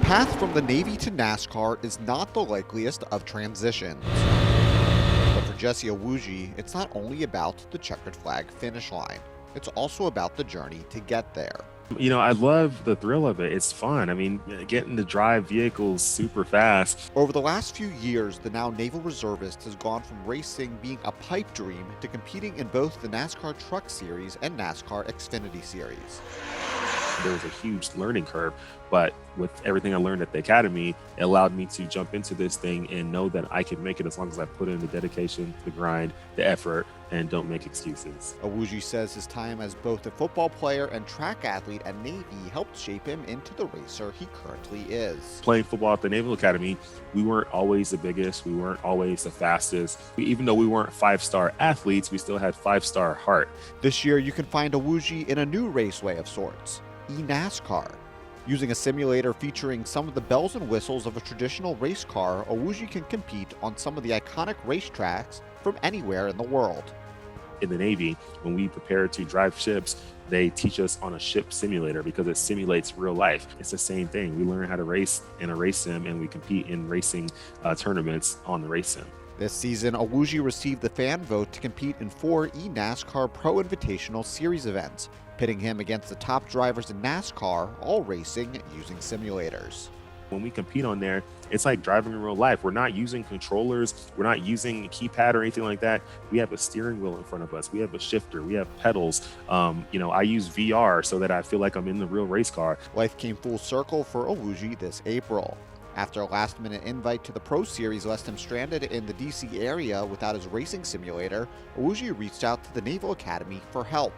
path from the Navy to NASCAR is not the likeliest of transitions. But for Jesse Iwuji, it's not only about the checkered flag finish line. It's also about the journey to get there. I love the thrill of it. It's fun. I mean, getting to drive vehicles super fast. Over the last few years, the now Naval Reservist has gone from racing being a pipe dream to competing in both the NASCAR Truck Series and NASCAR Xfinity Series. There was a huge learning curve, but with everything I learned at the academy, it allowed me to jump into this thing and know that I can make it as long as I put in the dedication, the grind, the effort, and don't make excuses. Iwuji says his time as both a football player and track athlete at Navy helped shape him into the racer he currently is. Playing football at the Naval Academy, we weren't always the biggest, we weren't always the fastest. Even though we weren't five-star athletes, we still had five-star heart. This year, you can find Iwuji in a new raceway of sorts, eNASCAR. Using a simulator featuring some of the bells and whistles of a traditional race car, Iwuji can compete on some of the iconic racetracks from anywhere in the world. In the Navy, when we prepare to drive ships, they teach us on a ship simulator because it simulates real life. It's the same thing. We learn how to race in a race sim, and we compete in racing tournaments on the race sim. This season, Iwuji received the fan vote to compete in 4 eNASCAR Pro Invitational Series events, pitting him against the top drivers in NASCAR, all racing using simulators. When we compete on there, it's like driving in real life. We're not using controllers. We're not using a keypad or anything like that. We have a steering wheel in front of us. We have a shifter. We have pedals. I use VR so that I feel like I'm in the real race car. Life came full circle for Iwuji this April. After a last-minute invite to the Pro Series left him stranded in the DC area without his racing simulator, Iwuji reached out to the Naval Academy for help.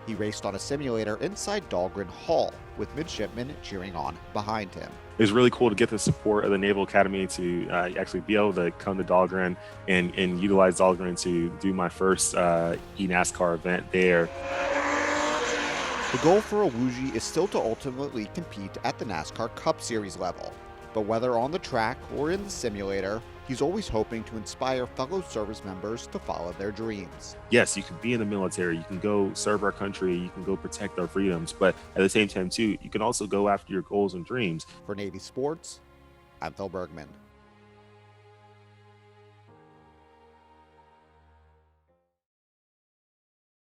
He raced on a simulator inside Dahlgren Hall, with midshipmen cheering on behind him. It was really cool to get the support of the Naval Academy to actually be able to come to Dahlgren and utilize Dahlgren to do my first eNASCAR event there. The goal for Iwuji is still to ultimately compete at the NASCAR Cup Series level. But whether on the track or in the simulator, he's always hoping to inspire fellow service members to follow their dreams. Yes, you can be in the military, you can go serve our country, you can go protect our freedoms, but at the same time too, you can also go after your goals and dreams. For Navy Sports, I'm Bergman.